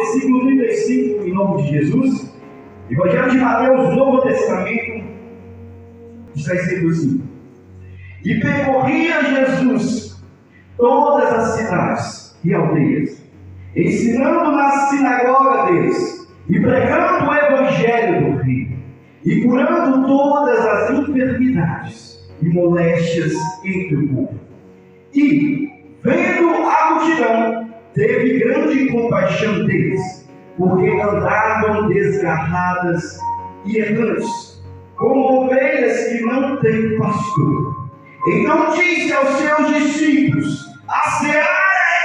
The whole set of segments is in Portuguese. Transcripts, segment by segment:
versículo 35, em nome de Jesus. Evangelho de Mateus, Novo Testamento, está escrito assim: e percorria Jesus todas as cidades e aldeias, ensinando na sinagoga deles, e pregando o evangelho do reino, e curando todas as enfermidades e moléstias entre o povo. E, vendo a multidão, teve grande compaixão deles, porque andavam desgarradas e errantes, como ovelhas que não têm pastor. Então disse aos seus discípulos: a seara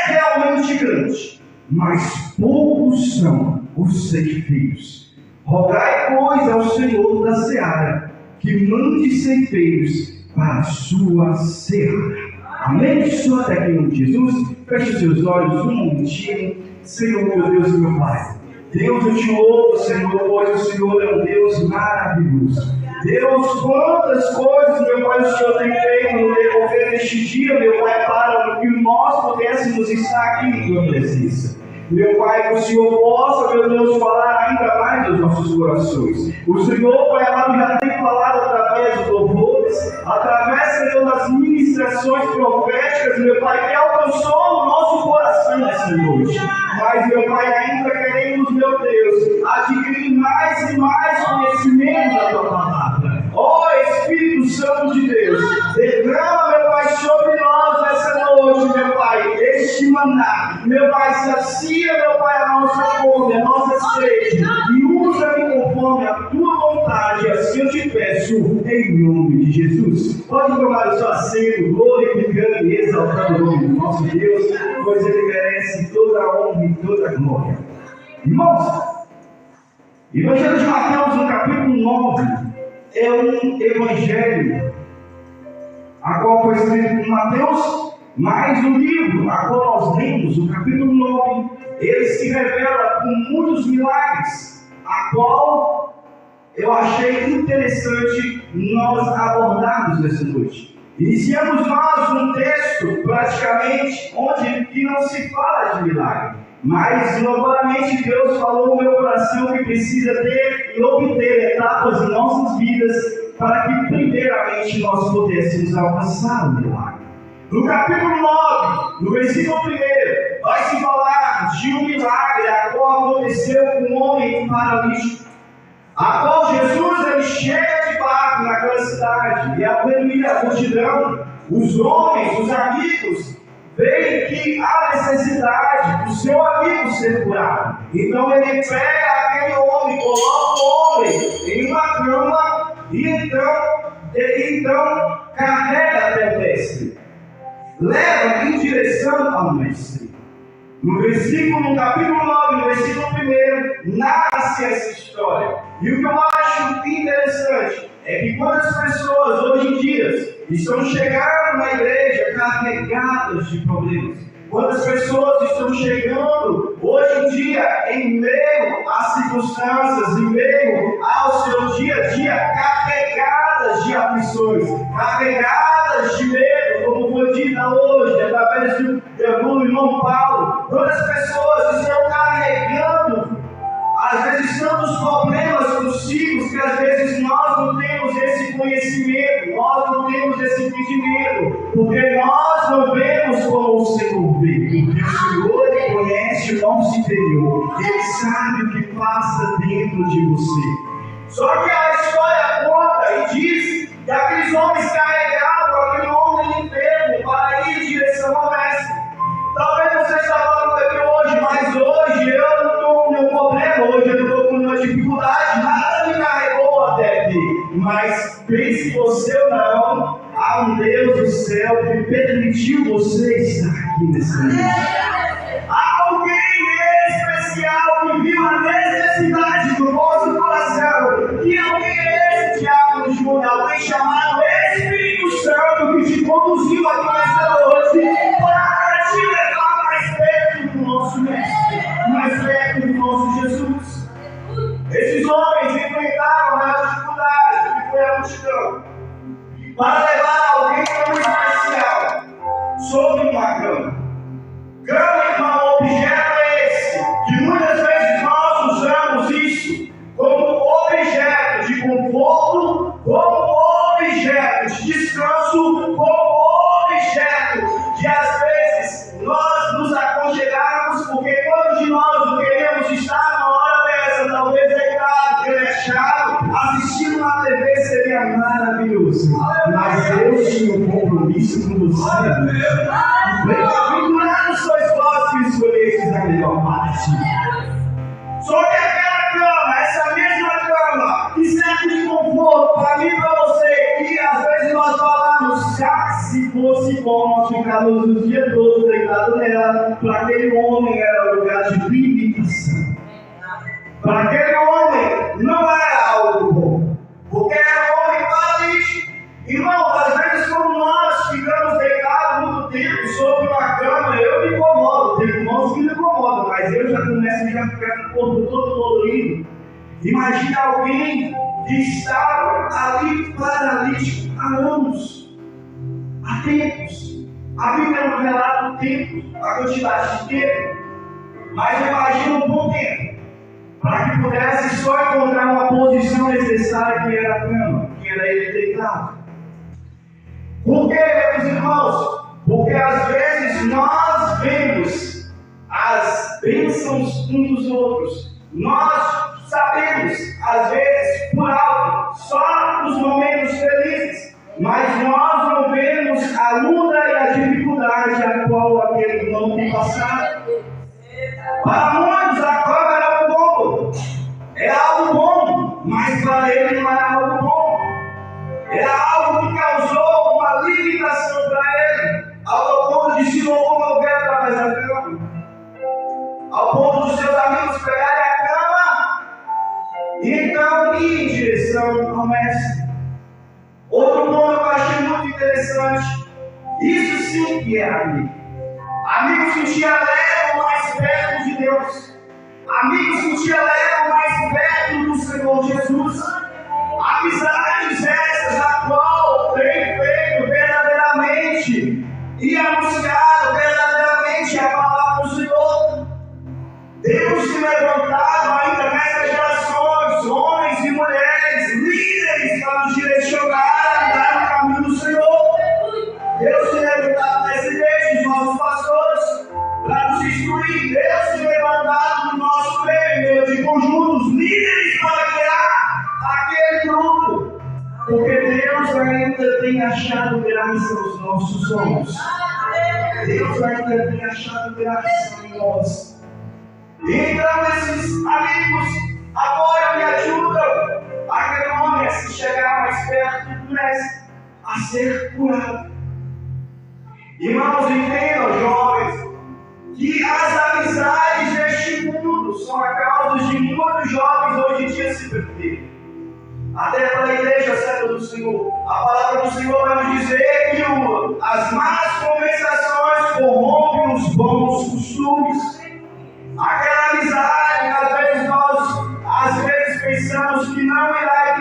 é realmente grande, mas poucos são os ceifeiros. Rogai, pois, ao Senhor da seara que mande ceifeiros para a sua seara. Amém? Só até aqui no Jesus. Feche seus olhos um momentinho. Senhor, meu Deus e meu Pai, Deus, eu te louvo, Senhor, pois o Senhor é um Deus maravilhoso. Deus, quantas coisas, meu Pai, o Senhor tem feito no decorrer deste dia, meu Pai, para que nós pudéssemos estar aqui em tua presença. Meu Pai, que o Senhor possa, meu Deus, falar ainda mais dos nossos corações. O Senhor, Pai amado, já tem falado através dos louvores, através, Senhor, das ministrações proféticas, meu Pai, que alcançou o nosso coração nessa noite. Mas, meu Pai, ainda queremos, meu Deus, adquirir mais e mais conhecimento da tua palavra. Ó Espírito Santo de Deus, derrama, meu Pai, sobre nós nessa noite, meu Pai, este maná. Meu Pai, sacia, meu Pai, a nossa fome, a nossa sede, e usa-me conforme a tua vontade. Assim eu te peço, em nome de Jesus. Pode tomar o seu assento, glorificando e exaltando o nome do nosso Deus, pois ele merece toda a honra e toda a glória. Irmãos, Evangelho de Mateus, no capítulo 9, é um evangelho a qual foi escrito por Mateus, mas o livro a qual nós lemos, o capítulo 9, ele se revela com muitos milagres, a qual eu achei interessante nós abordarmos nessa noite. Iniciamos nós um texto, praticamente, onde que não se fala de milagre, mas novamente Deus falou no meu coração que precisa ter e obter etapas em nossas vidas para que primeiramente nós pudéssemos alcançar o milagre. No capítulo 9, no versículo 1, vai se falar de um milagre a qual aconteceu com um homem paralítico, a qual Jesus ele chega de barco naquela cidade, e ao ver a multidão, os homens, os amigos, veem que há necessidade do seu amigo ser curado. Então ele pega aquele homem, coloca o homem em uma cama e então carrega até o mestre. Leva em direção ao mestre. No capítulo 9, no versículo 1, narra-se essa história. E o que eu acho interessante é que quando as pessoas hoje em dia estão chegando na igreja carregadas de problemas, quando as pessoas estão chegando hoje em dia em meio às circunstâncias, em meio ao seu dia a dia, carregadas de aflições, carregadas de medo, como foi dito hoje, através do irmão Paulo, quando as pessoas estão carregando, às vezes, tantos problemas consigo, que às vezes nós não temos esse conhecimento, nós não temos esse entendimento, porque nós não vemos como o Senhor vê, porque o Senhor ele conhece o nosso interior, ele sabe o que passa dentro de você. Só que a história conta e diz que aqueles homens carregavam aquele homem enfermo para ir em direção ao mestre. Talvez você está falando aqui hoje, mas hoje eu não estou com nenhum problema, hoje eu não estou com nenhuma dificuldade, nada me carregou até aqui. Mas pense você ou não, há um Deus do céu que permitiu você estar aqui nessa noite. Há alguém especial que viu a necessidade do vosso coração. Que alguém é esse, Tiago de Júnior, alguém chamado Espírito Santo que te conduziu aqui nessa noite para te levar mais perto do nosso Mestre, mais perto do nosso Jesus. Esses homens enfrentaram a dificuldade que foi a multidão para levar alguém tão especial sobre uma cama. Bem-aventurados sois vós que escolhestes a melhor parte. Só que aquela cama, essa mesma cama, que serve de conforto para mim e para você, que às vezes nós falamos, se fosse bom nós ficarmos o dia todo deitados nela, para aquele homem era lugar de limitação. Para aquele homem não era algo bom, porque era um homem paralítico. Irmão, às vezes quando nós ficamos deitados muito tempo sobre uma cama, eu me incomodo, tem irmãos que me incomodam, mas eu já começo a ficar com o corpo todo dolorido. Imagina alguém que estava ali paralítico há anos, há tempos. A Bíblia não relata o tempo, a quantidade de tempo, mas imagina um bom tempo, para que pudesse só encontrar uma posição necessária, que era a cama, que era ele deitado. Por quê, meus irmãos? Porque às vezes nós vemos as bênçãos uns dos outros. Nós sabemos, às vezes, por alto, só os momentos felizes. Mas nós não vemos a luta e a dificuldade a qual aquele irmão tem passado. Para muitos a cama era algo bom. Era algo bom, mas para ele não era algo bom. Era algo que causou uma limitação para ele, ao ponto de se locomover através da cama, ao ponto dos seus amigos pegarem a cama e então ir em direção ao mestre. Outro ponto que eu achei muito interessante, isso sim que é amigo. Amigos que te levam mais perto de Deus, amigos que te levam mais perto do Senhor Jesus. Amizades essas a qual tem feito verdadeiramente e anunciado verdadeiramente a palavra do Senhor. Deus se levantado ainda nessas gerações, homens e mulheres, líderes para nos direcionar e dar o caminho do Senhor. Deus se levantado nessa igreja, os nossos pastores, para nos instruir. Deus se levantado no nosso meio de conjuntos, líderes para guiar aquele grupo, porque Deus ainda tem achado graça nos nossos olhos. Deus ainda tem achado graça em nós. Então esses amigos agora me ajudam aquele homem a se chegar mais perto do mestre, a ser curado. Irmãos, entendam, jovens, que as amizades deste mundo são a causa de muitos jovens hoje em dia se perderem. Até para a igreja certa do Senhor. A palavra do Senhor vai nos dizer que as más conversações corrompem os bons costumes. Aquela amizade, às vezes nós pensamos que não irá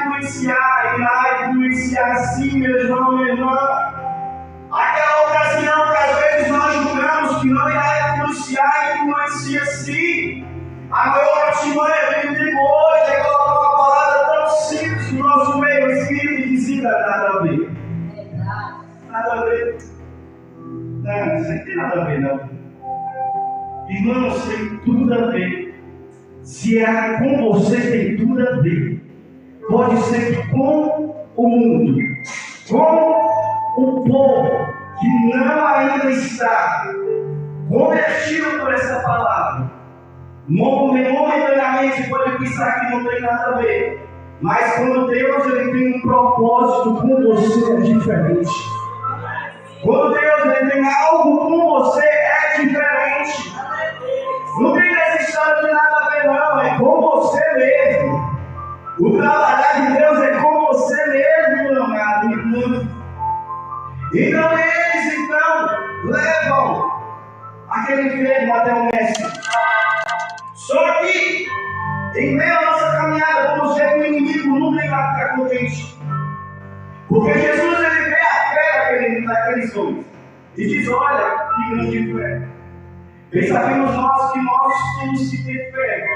influenciar sim, meu irmão, minha irmã. Aquela ocasião que às vezes nós julgamos que não irá influencia sim. A maior testemunha que eu digo hoje é colocar uma palavra tão simples no nosso meio espírito e dizer nada a ver. Nada a ver. Não, isso não tem nada a ver, não. Irmãos, tem tudo a ver. Se é com você, tem tudo a ver. Pode ser que com o mundo, com o povo que não ainda está convertido por essa palavra, momentaneamente pode pensar que não tem nada a ver. Mas quando Deus ele tem um propósito com você, é diferente. Quando Deus ele tem algo com você, é diferente. Não tem essa história de nada a ver, não. É com você mesmo. O trabalhar de Deus é com você mesmo, meu amado irmão. Então eles levam aquele enfermo até o mestre. Só que em meio à nossa caminhada, vamos ver que o inimigo nunca vai ficar contente. Porque Jesus ele vê a fé daqueles homens e diz: olha, que grande fé. Bem sabemos nós que nós temos que ter fé,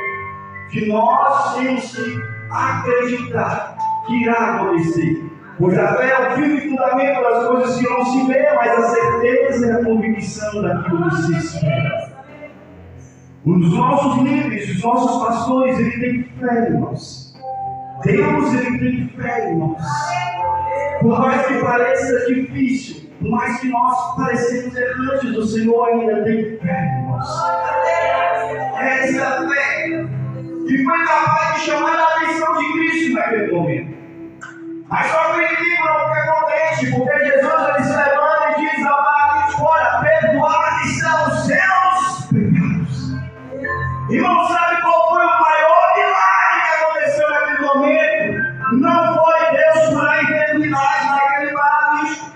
que nós temos que acreditar que irá acontecer. Pois a fé é o fio e fundamento das coisas que não se vê, mas a certeza é a convicção daquilo que se espera. Os nossos líderes, os nossos pastores, eles têm fé em nós. Deus, ele tem fé em nós. Por mais que pareça difícil, por mais que nós parecemos errantes, o Senhor ainda tem fé em nós. Essa fé que foi capaz de chamar a atenção de Cristo naquele momento. Mas só que o inimigo não fica contente, porque Jesus ele se levanta e diz ao paralítico: olha, perdoados são os seus pecados. Irmão, sabe qual foi o maior milagre que aconteceu naquele momento? Não foi Deus curar a enfermidade daquele paralítico.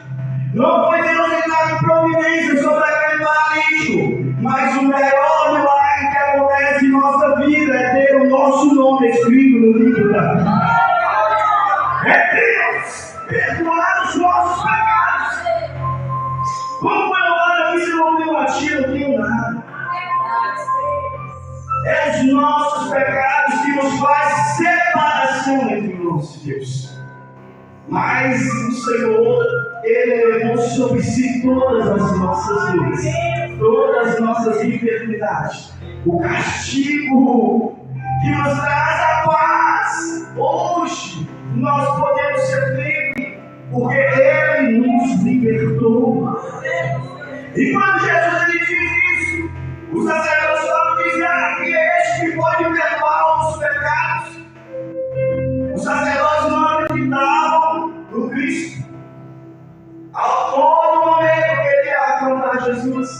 Não foi Deus entrar em providência sobre aquele paralítico. Mas o maior milagre que acontece em nossa vida é ter o nosso nome escrito no livro da vida. É Deus perdoar os nossos pecados. Como foi louvado aqui, se não tem uma tia, não tenho nada. É os nossos pecados que nos faz separação entre nós e Deus. Mas o Senhor, Ele levou sobre si todas as nossas dores, todas as nossas enfermidades. O castigo que nos traz a paz. Hoje nós podemos ser livres, porque Ele nos libertou. E quando Jesus ele diz isso, os sacerdotes vão dizer que é este que pode perdoar os pecados. Os sacerdotes não acreditavam no Cristo. A todo momento que ele ia afrontar Jesus.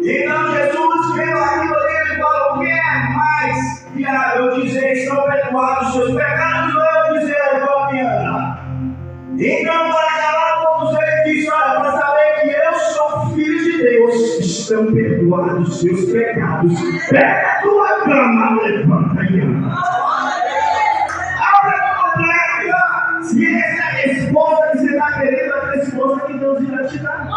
Então Jesus vendo aquilo ali, ele fala: o que é mais viável eu dizer estão perdoados os seus pecados, ou eu dizer eu estou apenas? Então, para calar todos eles, diz: olha, para saber que eu sou filho de Deus, estão perdoados os seus pecados. Pega a tua cama, levanta e anda. Se essa é a resposta que você está querendo, é a resposta que Deus irá te dar.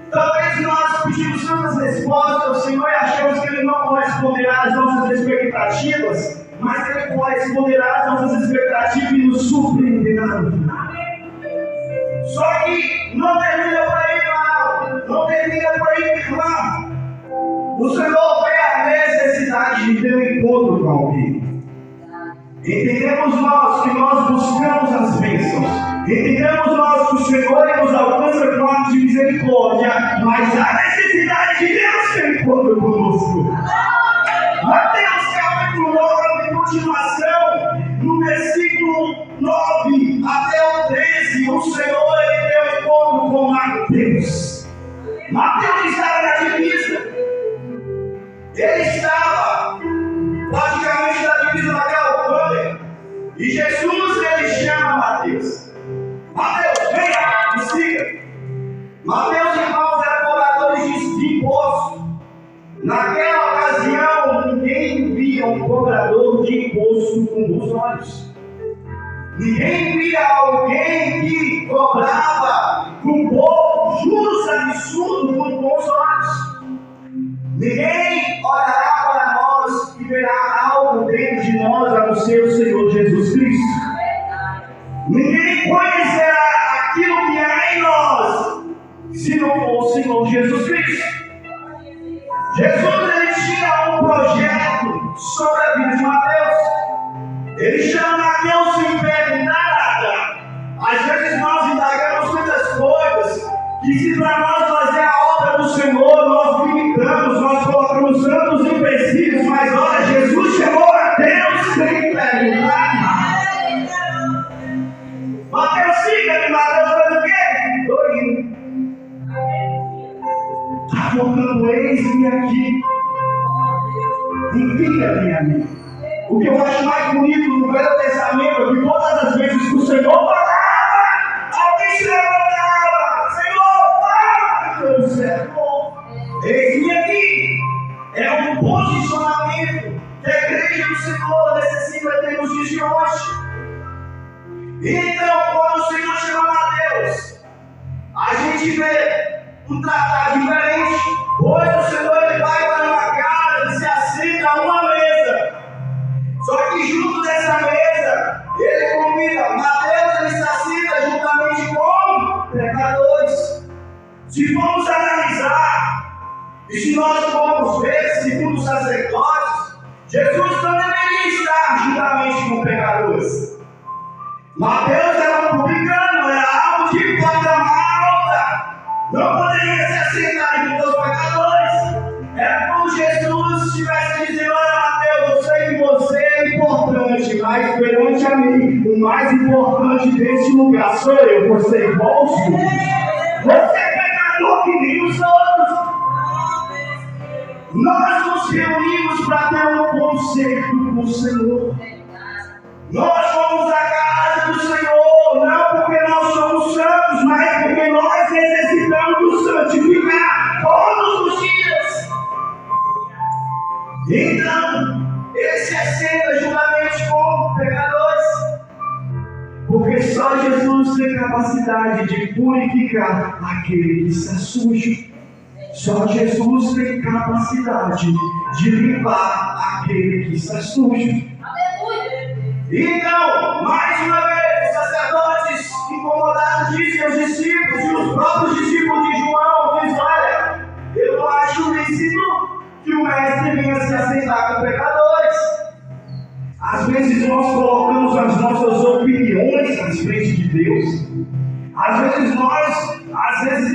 Talvez nós pedimos tantas respostas ao Senhor e achamos que Ele não corresponderá às nossas expectativas, mas Ele corresponderá às nossas expectativas e nos surpreenderá no final. Só que não termina por aí, irmão. Não termina por aí, irmão. O Senhor vê a necessidade de ter um encontro com alguém. Entendemos nós que nós buscamos as bênçãos. Entendemos nós que o Senhor nos alcança com ato de misericórdia. Mas há necessidade de Deus ter um encontro conosco. Mateus capítulo 9, continuação, no versículo 9 até o 13, o Senhor ele deu um encontro com Mateus. Mateus estava na divisa. Ele estava praticamente na divisa daquela aldeia. E Jesus ele chama Mateus. Mateus, venha, me siga. Mateus e irmãos eram cobradores de imposto. Naquela ocasião, ninguém via um cobrador de imposto com bons olhos. Ninguém via alguém que cobrava com juros absurdos com bons olhos. Ninguém olhará para nós e verá algo dentro de nós, a não ser o Senhor Jesus Cristo. Ninguém conhecerá aquilo que há em nós, se não for o Senhor Jesus Cristo. Jesus ele tinha um projeto sobre a vida de Mateus. Ele chama Mateus sem perguntar nada. Às vezes nós indagamos muitas coisas que, se para nós fazer a obra do Senhor, nós limitamos, nós colocamos tantos empecilhos, mas olha, Jesus chamou Mateus sem perguntar nada. Mateus, siga-me, Mateus, faz o quê? Estou indo. Está faltando, eis-me aqui. Envia-me a mim. O que eu acho mais bonito no Velho Testamento é que todas as vezes que o Senhor falava, alguém se levantava. Senhor, fala, meu servo. Eis-me aqui. É um posicionamento que a igreja do Senhor necessita ter nos dias de hoje. Então, quando o Senhor chama Mateus, a gente vê um tratar diferente. Hoje o Senhor ele vai para uma casa e se assenta a uma mesa. Só que junto dessa mesa, ele convida Mateus, ele se assenta juntamente com pecadores. Se formos analisar, e se nós formos ver, segundo os sacerdotes, Jesus não deveria estar juntamente com pecadores. Mateus era um publicano, era algo de patamar alta. Não poderia ser aceitado por todos os pecadores. Era como Jesus estivesse dizendo: olha, Mateus, eu sei que você é importante, mas perante a mim, o mais importante desse lugar sou eu. Você é igual aos outros. Você é pecador que nem os outros. Nós nos reunimos para ter um concerto com o Senhor. Nós fomos à casa do Senhor, não porque nós somos santos, mas porque nós necessitamos do santificar todos os dias. Então, ele se assenta juntamente com pecadores, porque só Jesus tem capacidade de purificar aquele que está sujo. Só Jesus tem capacidade de limpar aquele que está sujo. Então, mais uma vez, os sacerdotes incomodados dizem aos discípulos, e os próprios discípulos de João dizem: olha, eu não acho lícito que o mestre venha se assentar com pecadores. Às vezes nós colocamos as nossas opiniões à frente de Deus. Às vezes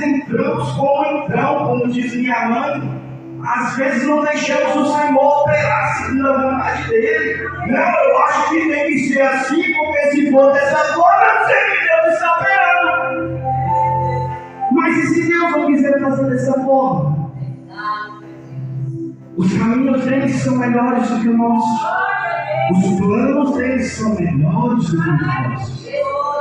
entramos como diz minha mãe. Às vezes não deixamos o Senhor operar segundo a vontade dele. Não, eu acho que tem que ser assim, porque se for dessa forma, eu sei que Deus está operando. Mas e se Deus não quiser fazer dessa forma? Os caminhos deles são melhores do que os nossos. Os planos deles são melhores do que os nossos.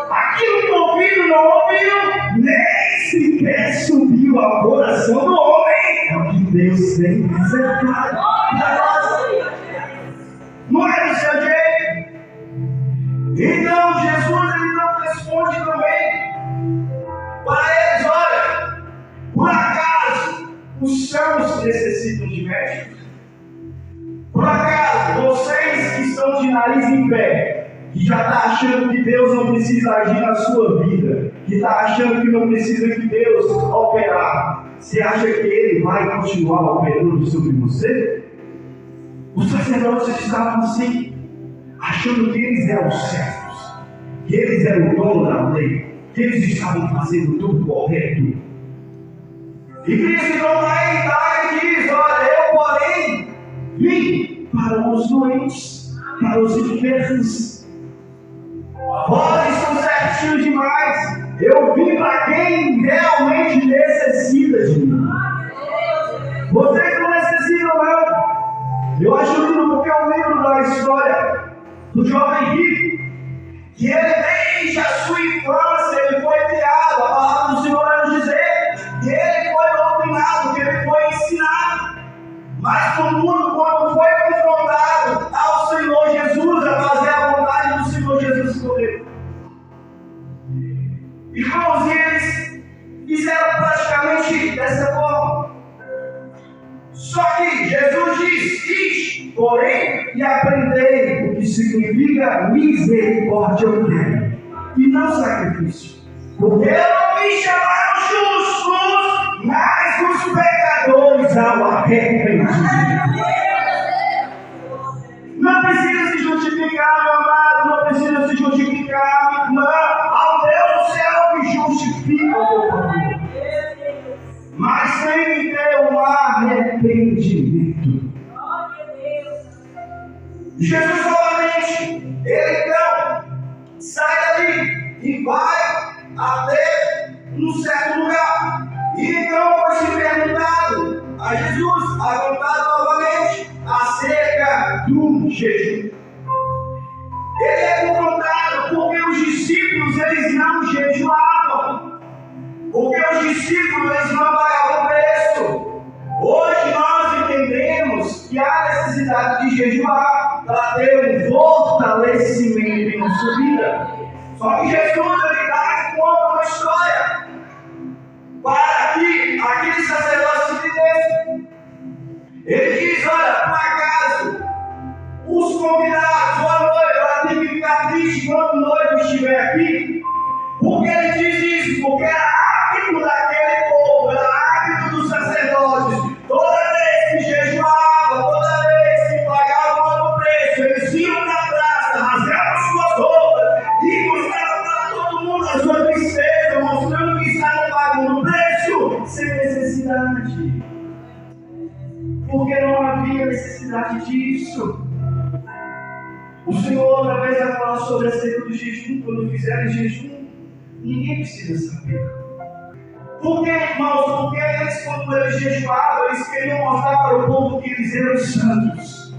Aquilo que o ouvido não ouviu, nem sequer subiu ao coração do homem. É o que Deus tem reservado para nós. Não é do seu jeito. Então Jesus ele não responde também para eles: olha, por acaso os sãos necessitam de médicos? Por acaso vocês que estão de nariz em pé, que já está achando que Deus não precisa agir na sua vida, que está achando que não precisa que Deus operar, você acha que Ele vai continuar operando sobre você? Os sacerdotes estavam assim, achando que eles eram certos, que eles eram o dono da lei, que eles estavam fazendo tudo correto. E Cristo então vai e diz: olha, eu porém vim para os doentes, para os enfermos. Vós estão certinhos demais. Eu vim para quem realmente necessita de mim. Vocês não necessitam, não. Eu acho lindo porque eu lembro da história do jovem rico, que ele desde a sua infância ele foi criado. A palavra do Senhor vai nos dizer que ele foi doutrinado, que ele foi ensinado. Mas contudo, quando foi confrontado ao Senhor Jesus, a fazer a vontade do Senhor Jesus por ele, irmãos, eles fizeram praticamente dessa forma. Só que Jesus diz: porém, e aprendei o que significa misericórdia eu quero, e não sacrifício. Porque eu não me chamaram justos, mas os pecadores ao arrependimento. Não precisa se justificar, meu amado, não precisa se justificar, irmã. Ao Deus do céu que justifica o teu favor. Mas tem que ter um arrependimento. Jesus novamente, ele então sai dali e vai até um certo lugar. E então foi se perguntado a Jesus, perguntado novamente acerca do jejum. Ele é confrontado porque os discípulos eles não jejuavam, porque os discípulos eles não pagavam preço. Hoje nós entendemos que há necessidade de jejuar para ter um fortalecimento em nossa vida. Só que Jesus ele dá conta uma história para que aqueles sacerdotes se entendessem. Ele diz: olha, por acaso os convidados, a noiva, tem que ficar triste quando o noivo estiver aqui? Porque ele diz isso? Porque era hábito daquele povo, era hábito dos sacerdotes. Toda vez que jejuava, toda vez que pagavam o preço, eles iam na praça, rasgavam suas roupas e mostravam para todo mundo a sua tristeza, porque não havia necessidade disso. O Senhor outra vez vai falar sobre acerca do jejum. Quando fizerem jejum, ninguém precisa saber. Por que, irmãos? Porque eles, quando eles jejuavam, eles queriam mostrar para o povo que eles eram santos.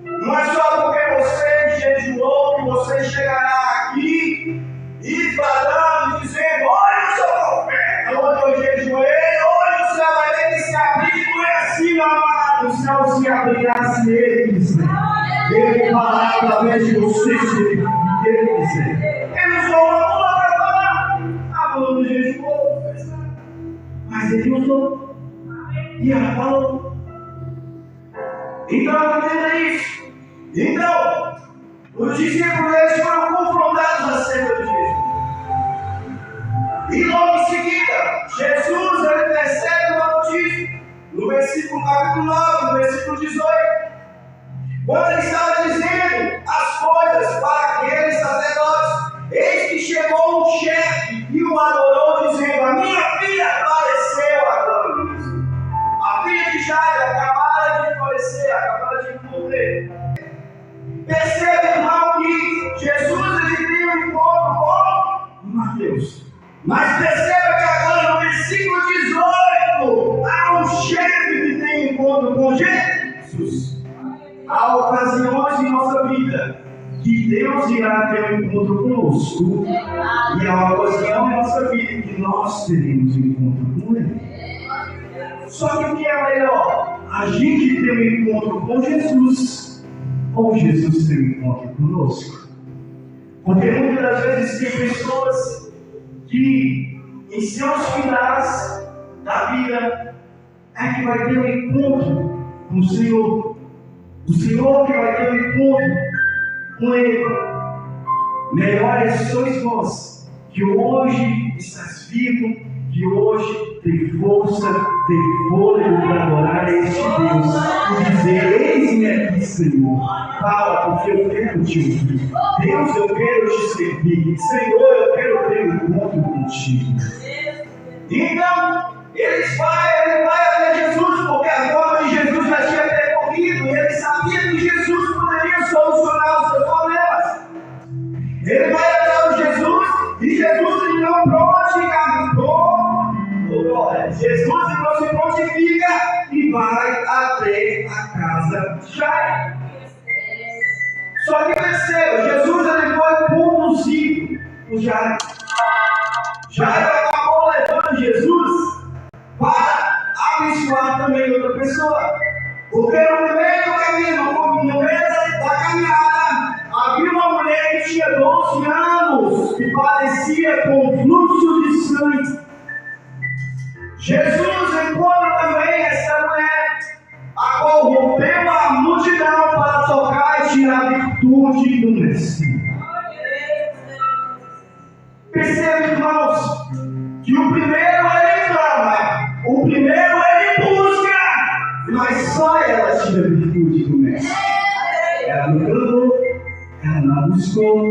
Não é só porque você jejuou que você chegará aqui e falando, dizendo: olha, eu sou profeta, onde eu jejuei, hoje o céu vai ter que se abrir. Não é assim, meu amado, o céu se abrirá se ele quiser. Ele falará através de você, se ele quiser. Ele usou uma mula para falar. A mula do jejuou, mas ele usou. E ela falou. Então, entenda isso. Então, os discípulos eles foram confrontados acerca do jejum. E logo em seguida, Jesus ele recebe uma notícia. No versículo capítulo 9, no versículo 18. Quando ele estava dizendo as coisas para aqueles sacerdotes, eis que chegou um chefe e o adorou, dizendo: a minha filha faleceu agora. A filha de Jairo acabara de falecer, acabara de morrer. Percebe, irmão, que Jesus ele tem um encontro com Mateus. Mas perceba que agora no versículo 18 há um chefe que tem encontro com Jesus. Há ocasiões em nossa vida que Deus irá ter um encontro conosco, e há uma ocasião em nossa vida que nós teremos um encontro com Ele. Só que o que é melhor? A gente ter um encontro com Jesus ou Jesus ter um encontro conosco? Porque muitas das vezes tem pessoas que em seus finais da vida é que vai ter um encontro com o Senhor. O Senhor que vai ter um encontro com Ele. Melhores sois vós, que hoje estás vivo, que hoje tem força, tem fôlego para adorar a este Deus. E dizer: eis-me aqui, Senhor. Fala, porque eu quero te ouvir. Deus, eu quero te servir. Senhor, eu quero ter um encontro contigo. Então, ele vai até Jesus, porque a forma de Jesus já tinha percorrido, e ele sabia que Jesus poderia solucionar os seus problemas. Ele vai até o Jesus, e Jesus então Jesus então se prontifica e vai até a casa de Jairo. Só que perceba, Jesus ele foi conduzido por Jairo. Jairo acabou levando Jesus para abençoar também outra pessoa. Porque no meio do caminho, no meio da caminhada, havia uma mulher que tinha 12 anos, que padecia com fluxo de sangue. Jesus encontra também essa mulher, a qual rompeu a multidão para tocar e tirar a virtude do Mestre. Percebe, irmãos, que o primeiro ele clama, o primeiro ele busca, mas só ela tira a virtude do Mestre. Ela não clamou, ela não buscou,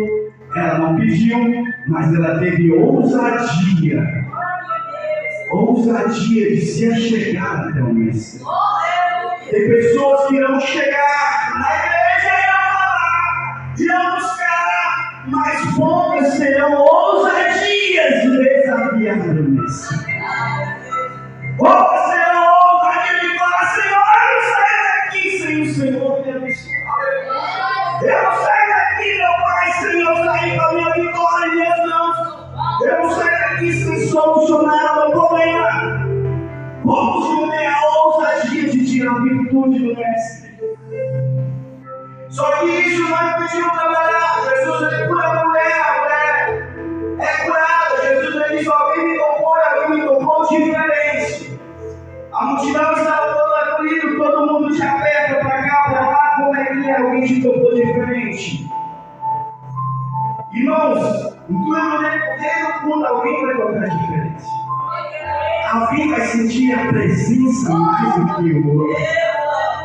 ela não pediu, mas ela teve ousadia de se achegar até o Mestre. Tem pessoas que irão chegar na igreja e irão falar, irão buscar, mas poucas terão ousadias de desafiar o Mestre. Poucas terão ousadia de falar: Senhor, eu não saio daqui sem o Senhor me abençoar. Eu não saio daqui, meu Pai, sem eu sair com a minha vitória em minhas mãos. Eu não saio daqui sem solucionar o meu problema. Poucos não têm a ousadia de tirar a virtude do Mestre. Só que isso não impediu trabalhar. Jesus ele cura a mulher é curada. Jesus ele diz: alguém me tocou diferente. A multidão estava toda acolhida, todo mundo te aperta para cá, para lá. Como é que alguém te tocou diferente? Irmãos, em tudo no mundo alguém vai tocar diferente. Alguém vai sentir a presença mais do que o outro.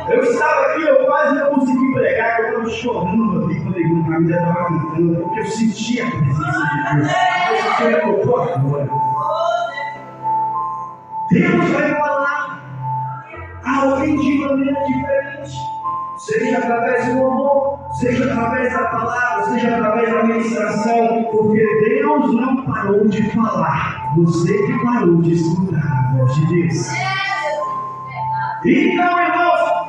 Eu estava aqui, eu quase não consegui pregar, eu estava chorando ali quando a igreja estava cantando, porque eu senti a presença de Deus. Eu senti a tocou agora. Deus vai falar. alguém de maneira diferente. Seja através do amor, seja através da palavra, seja através da ministração, porque Deus não parou de falar, você que parou de escutar a voz de Deus. Então, irmãos,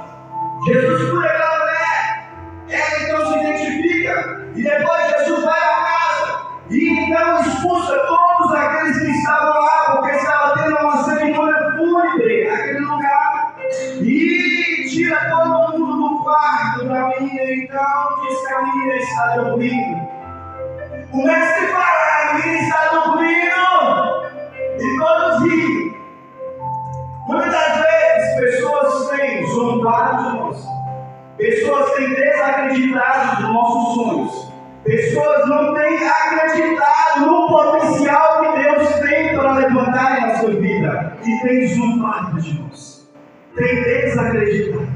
Jesus cura aquela mulher, ela então se identifica, e depois Jesus vai à casa, e então expulsa todos aqueles que estavam lá, porque estava tendo uma cerimônia fúnebre naquele lugar, e tira todo mundo do quarto da menina, então diz que a menina está dormindo. O mestre fala, a menina está dormindo, e todos riem. Muitas vezes pessoas têm zombado de nós, pessoas têm desacreditado dos nossos sonhos, pessoas não têm acreditado no potencial que Deus tem para levantar em nossa vida e têm zombado de nós, têm desacreditado.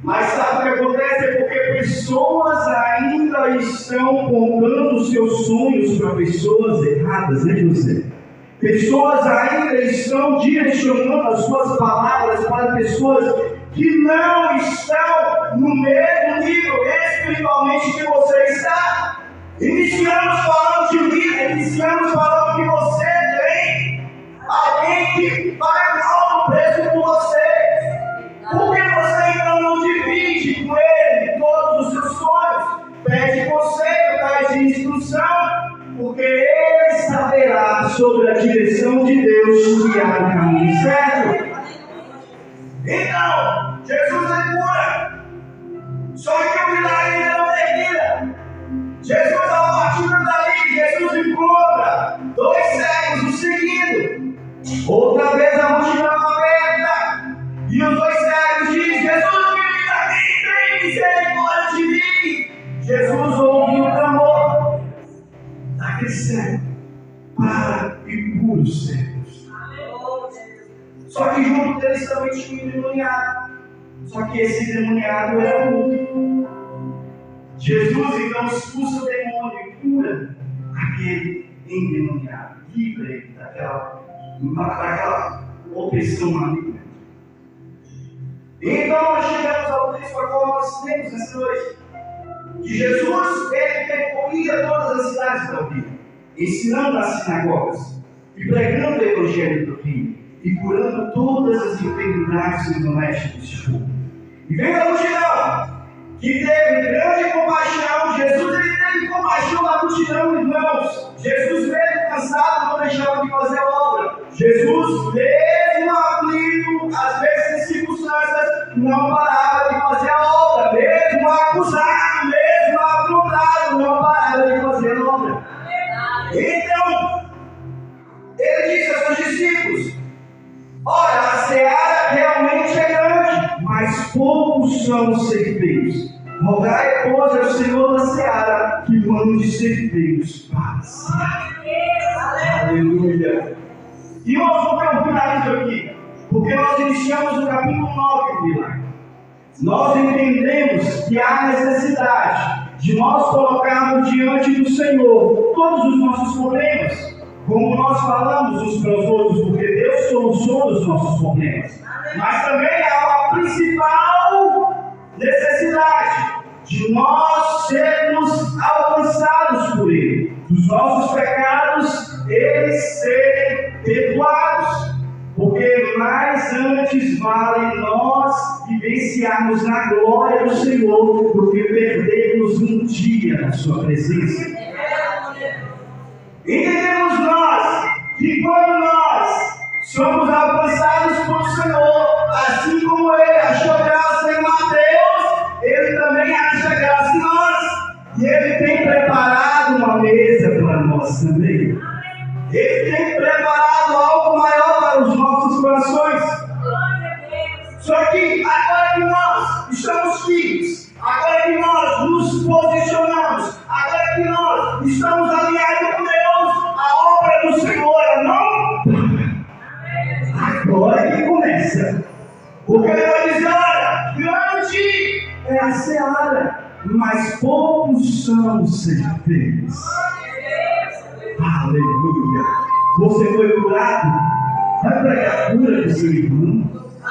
Mas sabe o que acontece? É porque pessoas ainda estão contando os seus sonhos para pessoas erradas, né, José? Pessoas ainda estão direcionando as suas palavras para pessoas que não estão no mesmo nível espiritualmente que você está. Iniciamos falando de vida, iniciamos falando que você tem alguém que paga um alto preço por você. Por que você então não divide com ele todos os seus sonhos? Pede conselho, pede instrução, porque ele saberá sobre a direção de Deus guiar o caminho certo. Então, Jesus é cura. Só que o milagre ainda não termina. Jesus, a partir dali, Jesus encontra 2 cegos o seguindo. Outra vez a multidão aberta. E os 2 cegos dizem: Jesus, tem misericórdia de mim. Jesus ouviu o clamor daquele cego, para e cura os cegos. Só que junto deles também tinha um endemoniado. Só que esse endemoniado era um. Jesus então expulsa o demônio e cura aquele endemoniado, livra ele daquela opressão maligna. Então nós chegamos ao texto agora, nós temos essa noite, que Jesus ele percorria todas as cidades da vida, ensinando nas sinagogas e pregando o evangelho do reino e curando todas as enfermidades domésticas de fogo. E veio a multidão que teve grande compaixão. Jesus ele teve compaixão da multidão, irmãos. Jesus mesmo cansado não deixava de fazer a obra. Jesus mesmo aflito, às vezes em circunstâncias, não parava de fazer a obra. Mesmo acusado, mesmo afrontado, não parava de fazer a obra. Então, ele disse aos seus discípulos: olha, a seara realmente é grande, mas poucos são os ceifeiros. Rogai, pois, ao Senhor da seara que mande ceifeiros para a seara. Aleluia. E nós vamos finalizar isso aqui, porque nós iniciamos o capítulo 9 do milagre. Nós entendemos que há necessidade de nós colocarmos diante do Senhor todos os nossos problemas, como nós falamos uns para os outros, porque Deus soluciona os nossos problemas. Mas também há uma principal necessidade de nós sermos alcançados por Ele, dos nossos pecados, eles serem perdoados. Porque mais antes vale nós vivenciarmos na glória do Senhor do que perdermos um dia na sua presença. Entendemos nós que quando nós somos alcançados por Senhor, assim como Ele achou graça em Mateus, Ele também acha graça em nós. E Ele tem preparado uma mesa para nós também. Ele tem preparado algo maior para os nossos corações. Só que agora que nós estamos firmes, agora que nós nos posicionamos, agora que nós estamos alinhados com Deus, a obra do Senhor não. Agora que começa. Porque Ele vai dizer: olha, grande é a seara, mas poucos são os ceifeiros. Aleluia. Você foi curado? Vai pregar a cura do seu irmão.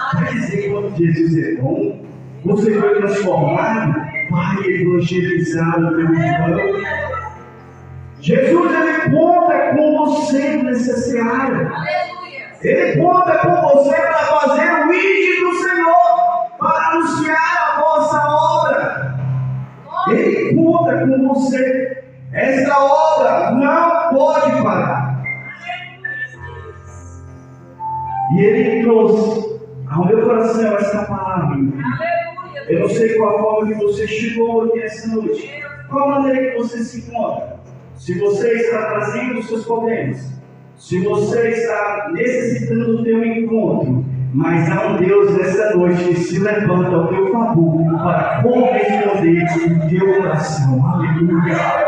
Quer dizer, quando Jesus é bom, você foi transformado para evangelizar o teu irmão. Jesus, ele conta com você nessa seara. Ele conta com você para fazer o ID do Senhor, para anunciar a vossa obra. Ele conta com você. Esta obra não pode parar. E ele trouxe ao meu coração essa palavra. Eu não sei qual a forma que você chegou aqui essa noite. Qual a maneira que você se encontra. Se você está trazendo os seus problemas. Se você está necessitando do teu encontro. Mas há um Deus nessa noite que se levanta ao teu favor para corresponder o teu coração. Aleluia.